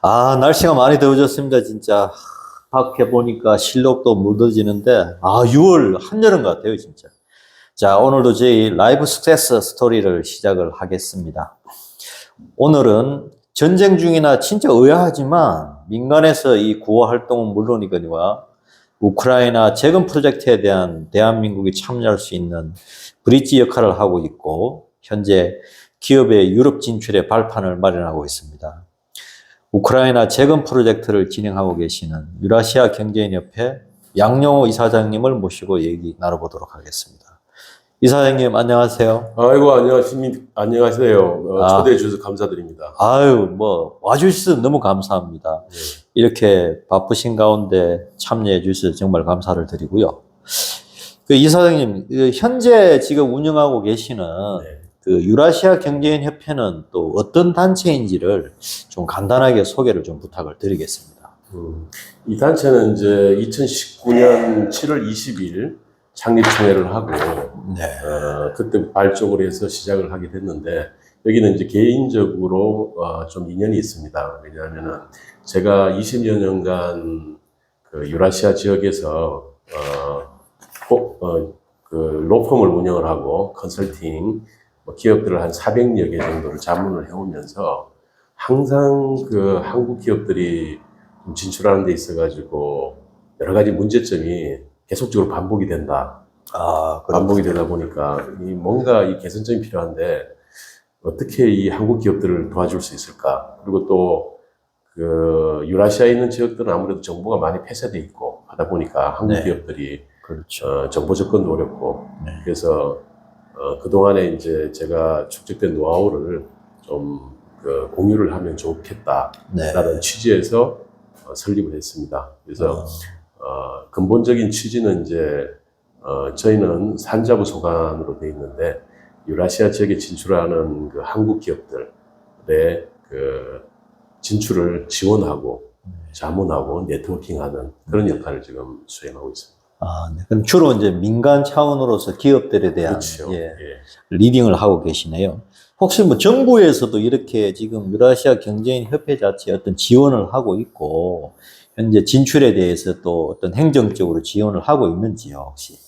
날씨가 많이 더워졌습니다, 진짜. 밖에 보니까 실록도 묻어지는데, 6월 한여름 같아요, 진짜. 자, 오늘도 저희 라이브 सक्세스 스토리를 시작을 하겠습니다. 오늘은 전쟁 중이나 진짜 의아하지만 민간에서 이 구호 활동은 물론이거니와 우크라이나 재건 프로젝트에 대한 대한민국이 참여할 수 있는 브릿지 역할을 하고 있고, 현재 기업의 유럽 진출의 발판을 마련하고 있습니다. 우크라이나 재건 프로젝트를 진행하고 계시는 유라시아 경제인협회 양용호 이사장님을 모시고 얘기 나눠보도록 하겠습니다. 이사장님, 안녕하세요. 아이고, 안녕하세요. 초대해 주셔서 감사드립니다. 와주셔서 너무 감사합니다. 네. 이렇게 바쁘신 가운데 참여해 주셔서 정말 감사를 드리고요. 이사장님, 현재 지금 운영하고 계시는 네. 유라시아 경제인협회는 또 어떤 단체인지를 좀 간단하게 소개를 좀 부탁을 드리겠습니다. 이 단체는 이제 2019년 7월 20일 창립총회를 하고, 네. 그때 발족을 해서 시작을 하게 됐는데, 여기는 이제 개인적으로 좀 인연이 있습니다. 왜냐하면은 제가 20여 년간 그 유라시아 지역에서 그 로펌을 운영을 하고 컨설팅 기업들을 한 400여 개 정도를 자문을 해오면서 항상 그 한국 기업들이 진출하는 데 있어가지고 여러 가지 문제점이 계속적으로 반복이 된다. 반복이 되다 보니까 뭔가 이 개선점이 필요한데 어떻게 이 한국 기업들을 도와줄 수 있을까? 그리고 또 그 유라시아에 있는 지역들은 아무래도 정보가 많이 폐쇄돼 있고 하다 보니까 한국 네. 기업들이 그렇죠. 정보 접근도 어렵고 네. 그래서 그동안에 이제 제가 축적된 노하우를 좀 공유를 하면 좋겠다라는 네. 취지에서 설립을 했습니다. 그래서 근본적인 취지는 이제 저희는 산자부 소관으로 되어 있는데 유라시아 지역에 진출하는 그 한국 기업들의 그 진출을 지원하고 자문하고 네트워킹하는 그런 역할을 지금 수행하고 있습니다. 네. 그럼 주로 이제 민간 차원으로서 기업들에 대한 그렇죠. 예. 리딩을 하고 계시네요. 혹시 뭐 정부에서도 이렇게 지금 유라시아 경제인 협회 자체에 어떤 지원을 하고 있고 현재 진출에 대해서 또 어떤 행정적으로 지원을 하고 있는지요, 혹시?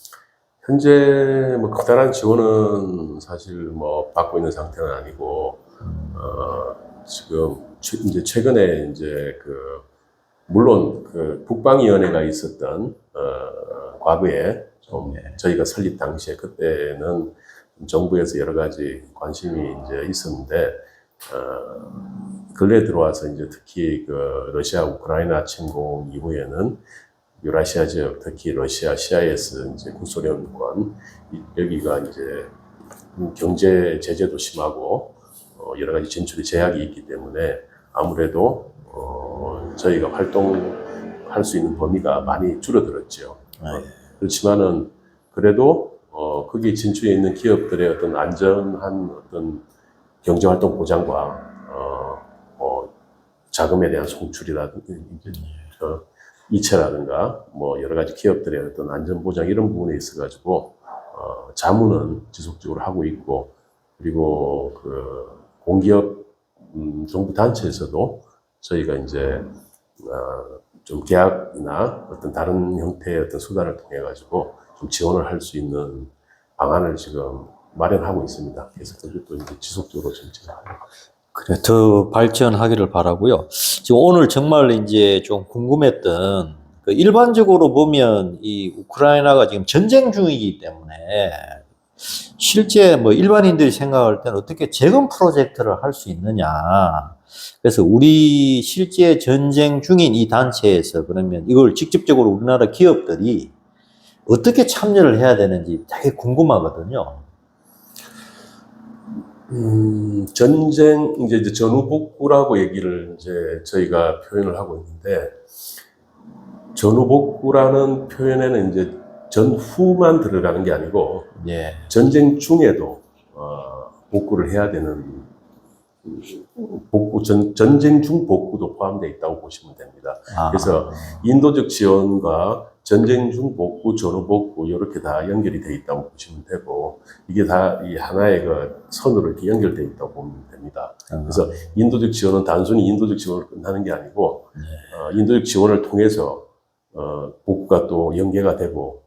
현재 뭐 커다란 지원은 사실 뭐 받고 있는 상태는 아니고 지금 이제 최근에 이제 물론 국방위원회가 있었던 과거에 좀 저희가 설립 당시에 그때는 정부에서 여러 가지 관심이 이제 있었는데 근래에 들어와서 이제 특히 러시아 우크라이나 침공 이후에는 유라시아 지역, 특히 러시아 CIS 이제 구소련권 여기가 이제 경제 제재도 심하고 여러 가지 진출의 제약이 있기 때문에 아무래도 저희가 활동할 수 있는 범위가 많이 줄어들었죠. 그렇지만은 그래도 거기 진출해 있는 기업들의 어떤 안전한 어떤 경제활동 보장과 자금에 대한 송출이라든지 이체라든가 뭐 여러 가지 기업들의 어떤 안전 보장 이런 부분에 있어가지고 자문은 지속적으로 하고 있고 그리고 공기업 정부 단체에서도 저희가 이제 좀 계약이나 어떤 다른 형태의 어떤 수단을 통해 가지고 좀 지원을 할 수 있는 방안을 지금 마련하고 있습니다. 그래서 그것도 이제 지속적으로 좀 진행하려고 합니다. 그래, 더 발전하기를 바라고요. 지금 오늘 정말 이제 좀 궁금했던 일반적으로 보면 이 우크라이나가 지금 전쟁 중이기 때문에 실제 뭐 일반인들이 생각할 때는 어떻게 재건 프로젝트를 할 수 있느냐. 그래서 우리 실제 전쟁 중인 이 단체에서 그러면 이걸 직접적으로 우리나라 기업들이 어떻게 참여를 해야 되는지 되게 궁금하거든요. 전쟁, 이제 전후복구라고 얘기를 이제 저희가 표현을 하고 있는데, 전후복구라는 표현에는 이제 전후만 들어가는 게 아니고, 예. 전쟁 중에도, 복구를 해야 되는, 전쟁 중 복구도 포함되어 있다고 보시면 됩니다. 그래서 인도적 지원과 전쟁 중 복구, 전후 복구 이렇게 다 연결이 돼 있다고 보시면 되고 이게 다 이 하나의 그 선으로 이렇게 연결돼 있다고 보면 됩니다. 그래서 인도적 지원은 단순히 인도적 지원을 끝나는 게 아니고 인도적 지원을 통해서 복구가 또 연계가 되고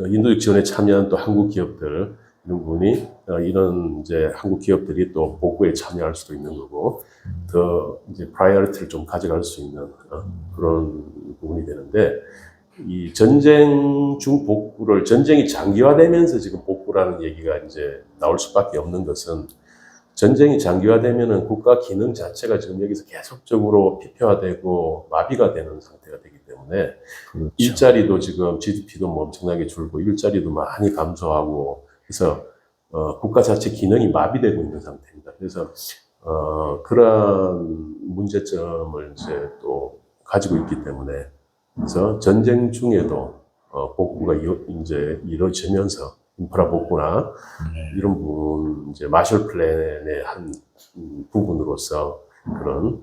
인도적 지원에 참여한 또 한국 기업들 이런 부분이 이런 이제 한국 기업들이 또 복구에 참여할 수도 있는 거고 더 이제 프라이어리티를 좀 가져갈 수 있는 그런 부분이 되는데 이 전쟁 중 복구를 전쟁이 장기화되면서 지금 복구라는 얘기가 이제 나올 수밖에 없는 것은 전쟁이 장기화되면은 국가 기능 자체가 지금 여기서 계속적으로 피폐화되고 마비가 되는 상태가 되기 때문에 그렇죠. 일자리도 지금 GDP도 뭐 엄청나게 줄고 일자리도 많이 감소하고 그래서 국가 자체 기능이 마비되고 있는 상태입니다. 그래서 그러한 문제점을 이제 또 가지고 있기 때문에 그래서 전쟁 중에도 복구가 이제 이루어지면서 인프라 복구나 이런 부분 이제 마셜 플랜의 한 부분으로서 그런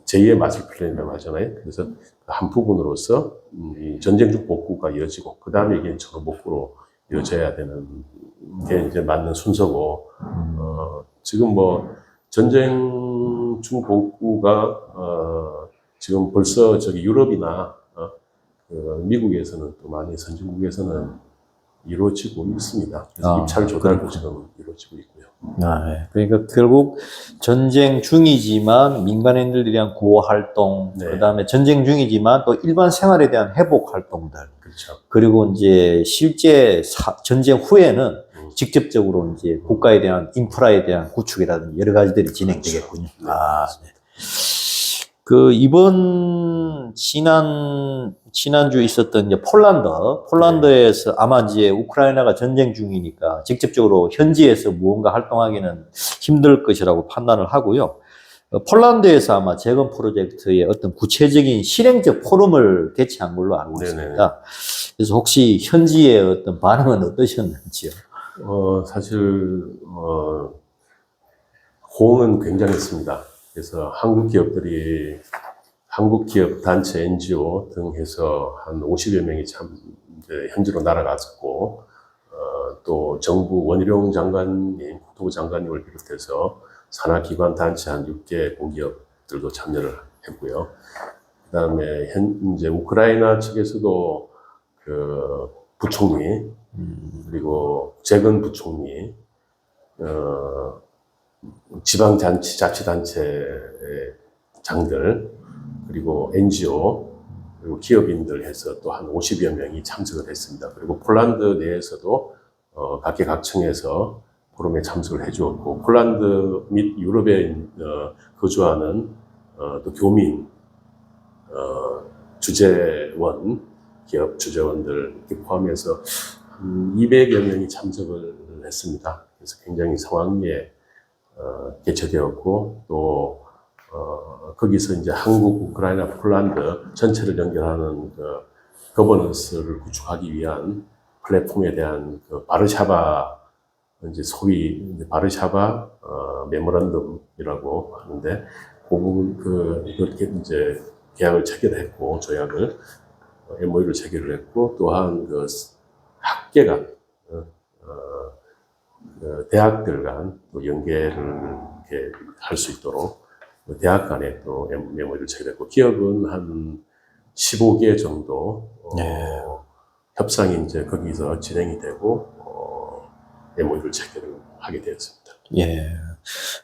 제2의 마셜 플랜이라고 하잖아요. 그래서 한 부분으로서 이 전쟁 중 복구가 이어지고 그 다음에 이게 전후 복구로 이어져야 되는 게 이제 맞는 순서고 지금 뭐 전쟁 중 복구가 지금 벌써 저기 유럽이나 그 미국에서는 또 많이 선진국에서는 이루어지고 있습니다. 그래서 입찰 조달도 지금 이루어지고 있고요. 네. 그러니까 결국 전쟁 중이지만 민간인들에 대한 구호 활동, 네. 그다음에 전쟁 중이지만 또 일반 생활에 대한 회복 활동들, 그렇죠. 그리고 이제 실제 전쟁 후에는 직접적으로 이제 국가에 대한 인프라에 대한 구축이라든지 여러 가지들이 진행되겠군요. 네. 네. 그 이번 지난주 있었던 이제 폴란드에서 아마 이제 우크라이나가 전쟁 중이니까 직접적으로 현지에서 무언가 활동하기는 힘들 것이라고 판단을 하고요. 폴란드에서 아마 재건 프로젝트의 어떤 구체적인 실행적 포럼을 개최한 걸로 알고 있습니다. 네네. 그래서 혹시 현지의 어떤 반응은 어떠셨는지요? 사실 호응은 굉장했습니다. 그래서 한국 기업들이 한국 기업 단체 NGO 등 해서 한 50여 명이 참 이제 현지로 날아갔고 또 정부 원희룡 장관님, 국토부 장관님을 비롯해서 산하기관 단체 한 6개 공기업들도 참여를 했고요. 그다음에 이제 우크라이나 측에서도 그 부총리 그리고 재건 부총리 지방자치단체의 장들, 그리고 NGO, 그리고 기업인들 해서 또 한 50여 명이 참석을 했습니다. 그리고 폴란드 내에서도 각계각층에서 포럼에 참석을 해주었고, 폴란드 및 유럽에 거주하는 또 교민, 주재원, 기업 주재원들 포함해서 한 200여 명이 참석을 했습니다. 그래서 굉장히 성황리에 개최되었고 또 거기서 이제 한국, 우크라이나, 폴란드 전체를 연결하는 그 거버넌스를 구축하기 위한 플랫폼에 대한 그 바르샤바 이제 소위 이제 바르샤바 메모런덤이라고 하는데 그 부분 그렇게 이제 계약을 체결했고 조약을 MOU를 체결을 했고 또한 그 학계가 대학들 간 또 연계를 이렇게 할 수 있도록 대학 간에 또 MOU를 체결했고 기업은 한 15개 정도 협상이 이제 거기서 진행이 되고 MOU를 체결을 하게 되었습니다. 예,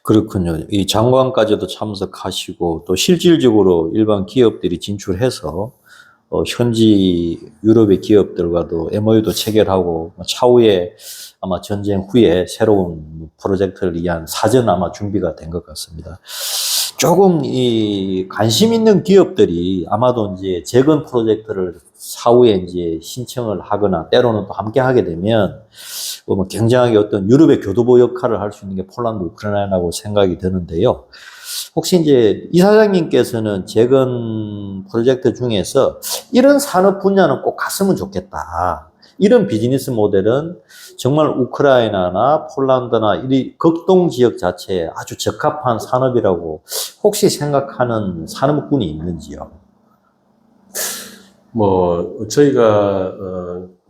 그렇군요. 이 장관까지도 참석하시고 또 실질적으로 일반 기업들이 진출해서 현지 유럽의 기업들과도 MOU도 체결하고 차후에 아마 전쟁 후에 새로운 프로젝트를 위한 사전 아마 준비가 된 것 같습니다. 조금 이 관심 있는 기업들이 아마도 이제 재건 프로젝트를 사후에 이제 신청을 하거나 때로는 또 함께 하게 되면 뭐 굉장하게 어떤 유럽의 교두보 역할을 할 수 있는 게 폴란드, 우크라이나라고 생각이 드는데요. 혹시 이제 이사장님께서는 재건 프로젝트 중에서 이런 산업 분야는 꼭 갔으면 좋겠다. 이런 비즈니스 모델은 정말 우크라이나나 폴란드나 이 극동 지역 자체에 아주 적합한 산업이라고 혹시 생각하는 산업군이 있는지요? 저희가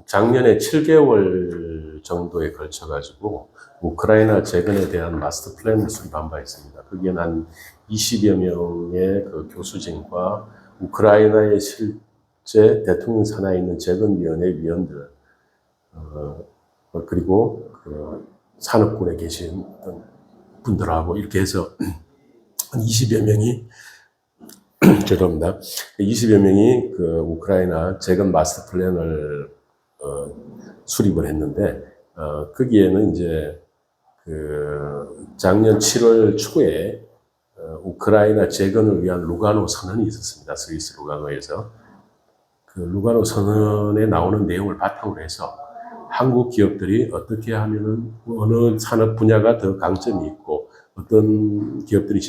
작년에 7개월 정도에 걸쳐 가지고 우크라이나 재건에 대한 마스터 플랜을 수립한 바 있습니다. 거기에는 한 20여 명의 그 교수진과 우크라이나의 실제 대통령 산하에 있는 재건위원회 위원들, 그리고 그 산업군에 계신 어떤 분들하고 이렇게 해서 한 20여 명이 죄송합니다. 20여 명이 그 우크라이나 재건 마스터 플랜을 수립을 했는데, 거기에는 이제 그 작년 7월 초에 우크라이나 재건을 위한 루가노 선언이 있었습니다. 스위스 루가노에서. 그 루가노 선언에 나오는 내용을 바탕으로 해서 한국 기업들이 어떻게 하면은 어느 산업 분야가 더 강점이 있고 어떤 기업들이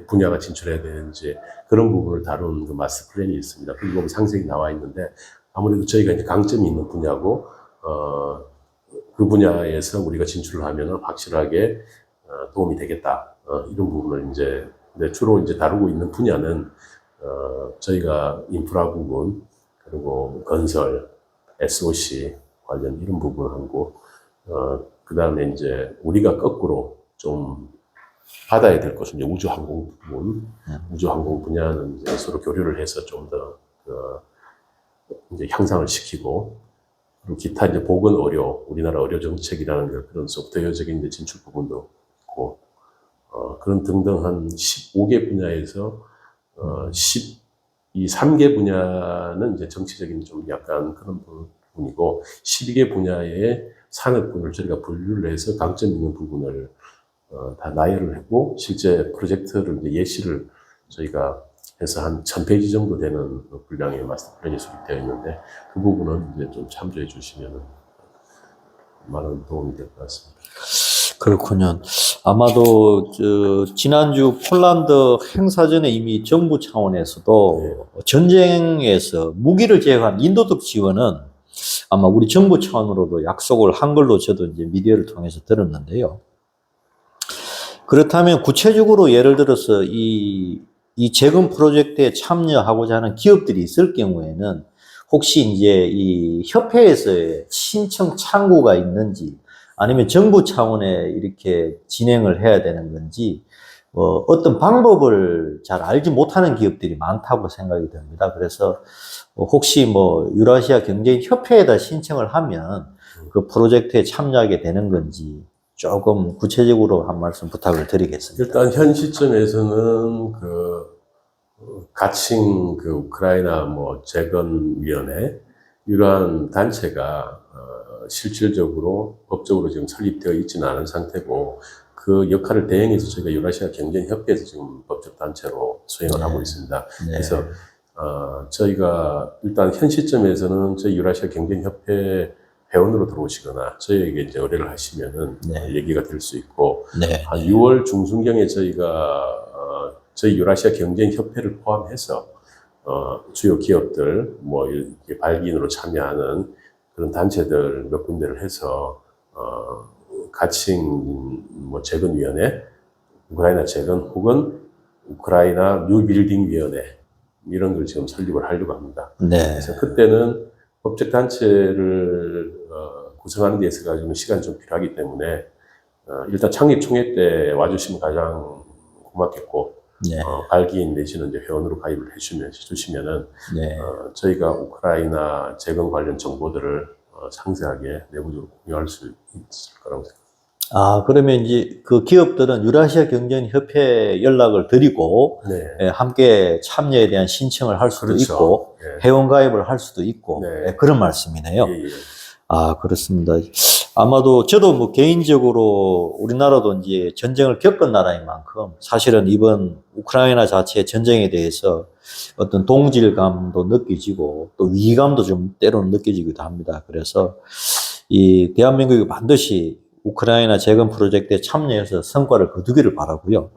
분야가 진출해야 되는지 그런 부분을 다룬 그 마스터 플랜이 있습니다. 그 부분 상세히 나와 있는데, 아무래도 저희가 이제 강점이 있는 분야고, 그 분야에서 우리가 진출을 하면은 확실하게 도움이 되겠다. 이런 부분을 이제, 근데 주로 이제 다루고 있는 분야는, 저희가 인프라 부분, 그리고 건설, SOC 관련 이런 부분하고, 그 다음에 이제 우리가 거꾸로 좀 받아야 될 것은 이제 우주항공 부분, 우주항공 분야는 이제 서로 교류를 해서 좀 더, 이제 향상을 시키고, 그리고 기타 이제 보건 의료, 우리나라 의료 정책이라는 그런 소프트웨어적인 이제 진출 부분도 있고, 그런 등등 한 15개 분야에서, 이 3개 분야는 이제 정치적인 좀 약간 그런 부분이고, 12개 분야의 산업군을 저희가 분류를 해서 강점 있는 부분을 다 나열을 했고, 실제 프로젝트를 이제 예시를 저희가 해서 한 1000페이지 정도 되는 분량의 마스터 플랜이 수립되어 있는데, 그 부분은 이제 좀 참조해 주시면 많은 도움이 될 것 같습니다. 그렇군요. 아마도 지난주 폴란드 행사 전에 이미 정부 차원에서도 전쟁에서 무기를 제외한 인도적 지원은 아마 우리 정부 차원으로도 약속을 한 걸로 저도 이제 미디어를 통해서 들었는데요. 그렇다면 구체적으로 예를 들어서 이 재건 프로젝트에 참여하고자 하는 기업들이 있을 경우에는 혹시 이제 이 협회에서의 신청 창구가 있는지, 아니면 정부 차원에 이렇게 진행을 해야 되는 건지, 어떤 방법을 잘 알지 못하는 기업들이 많다고 생각이 듭니다. 그래서 혹시 유라시아 경제협회에다 신청을 하면 그 프로젝트에 참여하게 되는 건지 조금 구체적으로 한 말씀 부탁을 드리겠습니다. 일단 현 시점에서는 가칭 우크라이나 재건위원회 이러한 단체가 실질적으로 법적으로 지금 설립되어 있지는 않은 상태고, 그 역할을 대행해서 저희가 유라시아 경제협회에서 지금 법적 단체로 수행을 하고 있습니다. 네. 그래서 저희가 일단 현 시점에서는 저희 유라시아 경제협회 회원으로 들어오시거나 저희에게 이제 의뢰를 하시면은 얘기가 될 수 있고, 한 6월 중순경에 저희가 저희 유라시아 경제협회를 포함해서 주요 기업들 이렇게 발기인으로 참여하는 그런 단체들 몇 군데를 해서 가칭 재건위원회, 우크라이나 재건 혹은 우크라이나 뉴빌딩위원회 이런 걸 지금 설립을 하려고 합니다. 그래서 그때는 법적 단체를 구성하는 데 있어서 좀 시간이 좀 필요하기 때문에 일단 창립 총회 때 와주시면 가장 고맙겠고, 발기인 내지는 이제 회원으로 가입을 해주시면은 저희가 우크라이나 재건 관련 정보들을 상세하게 내부적으로 공유할 수 있을 거라고 생각합니다. 그러면 이제 그 기업들은 유라시아 경제협회에 연락을 드리고 함께 참여에 대한 신청을 할 수도 있고 회원 가입을 할 수도 있고 그런 말씀이네요. 그렇습니다. 아마도 저도 개인적으로 우리나라도 이제 전쟁을 겪은 나라인 만큼 사실은 이번 우크라이나 자체의 전쟁에 대해서 어떤 동질감도 느껴지고 또 위기감도 좀 때로는 느껴지기도 합니다. 그래서 이 대한민국이 반드시 우크라이나 재건 프로젝트에 참여해서 성과를 거두기를 바라고요.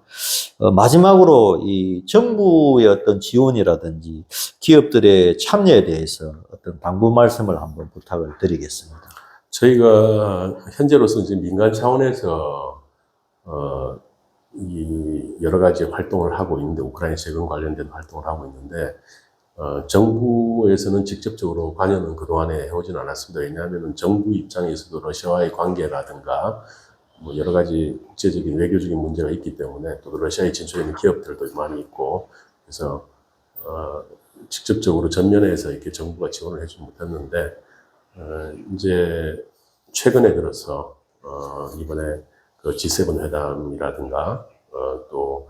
마지막으로 이 정부의 어떤 지원이라든지 기업들의 참여에 대해서 어떤 당부 말씀을 한번 부탁을 드리겠습니다. 저희가 현재로서 이제 민간 차원에서 이 여러 가지 활동을 하고 있는데, 우크라이나 재건 관련된 활동을 하고 있는데, 정부에서는 직접적으로 관여는 그동안에 해오진 않았습니다. 왜냐하면 정부 입장에서도 러시아와의 관계라든가 뭐 여러 가지 국제적인 외교적인 문제가 있기 때문에 또 러시아에 진출해 있는 기업들도 많이 있고 그래서 직접적으로 전면에서 이렇게 정부가 지원을 해주지 못했는데 이제 최근에 들어서 이번에 그 G7 회담이라든가 또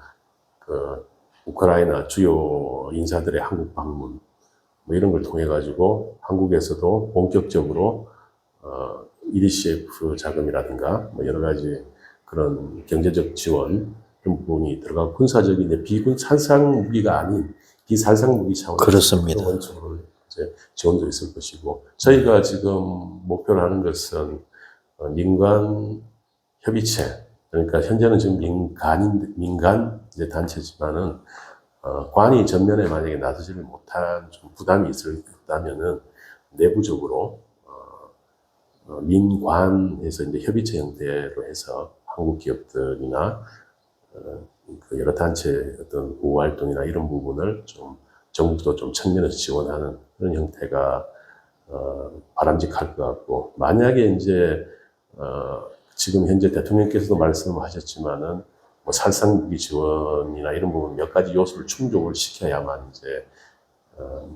그 우크라이나 주요 인사들의 한국 방문 뭐 이런 걸 통해 가지고 한국에서도 본격적으로 EDCF 자금이라든가 뭐 여러 가지 그런 경제적 지원 그런 부분이 들어가고 군사적인 이제 비살상 무기가 아닌 비살상 무기 차원에서 그렇습니다. 원칙으로 이제 지원도 있을 것이고 저희가 지금 목표로 하는 것은 민간 협의체 그러니까 현재는 지금 민간 이제 단체지만은 관이 전면에 만약에 나서지를 못한 좀 부담이 있다면은 내부적으로 민관에서 이제 협의체 형태로 해서 한국 기업들이나 그 여러 단체 어떤 보호 활동이나 이런 부분을 좀 정부도 좀 측면에서 지원하는 그런 형태가 바람직할 것 같고 만약에 이제 지금 현재 대통령께서도 말씀하셨지만은 뭐 살상무기 지원이나 이런 부분 몇 가지 요소를 충족을 시켜야만 이제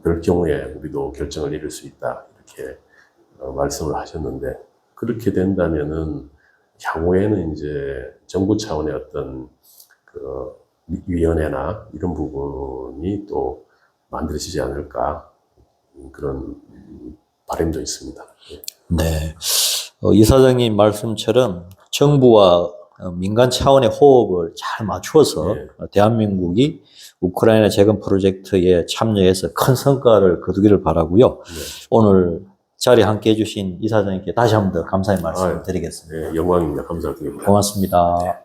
그럴 경우에 우리도 결정을 내릴 수 있다 이렇게 말씀을 하셨는데 그렇게 된다면은 향후에는 이제 정부 차원의 어떤 그 위원회나 이런 부분이 또 만들어지지 않을까 그런 바람도 있습니다. 네. 이사장님 말씀처럼 정부와 민간 차원의 호흡을 잘 맞추어서 네. 대한민국이 우크라이나 재건 프로젝트에 참여해서 큰 성과를 거두기를 바라고요. 네. 오늘 자리에 함께 해주신 이사장님께 다시 한 번 더 감사의 말씀을 드리겠습니다. 네, 영광입니다. 감사드립니다. 고맙습니다.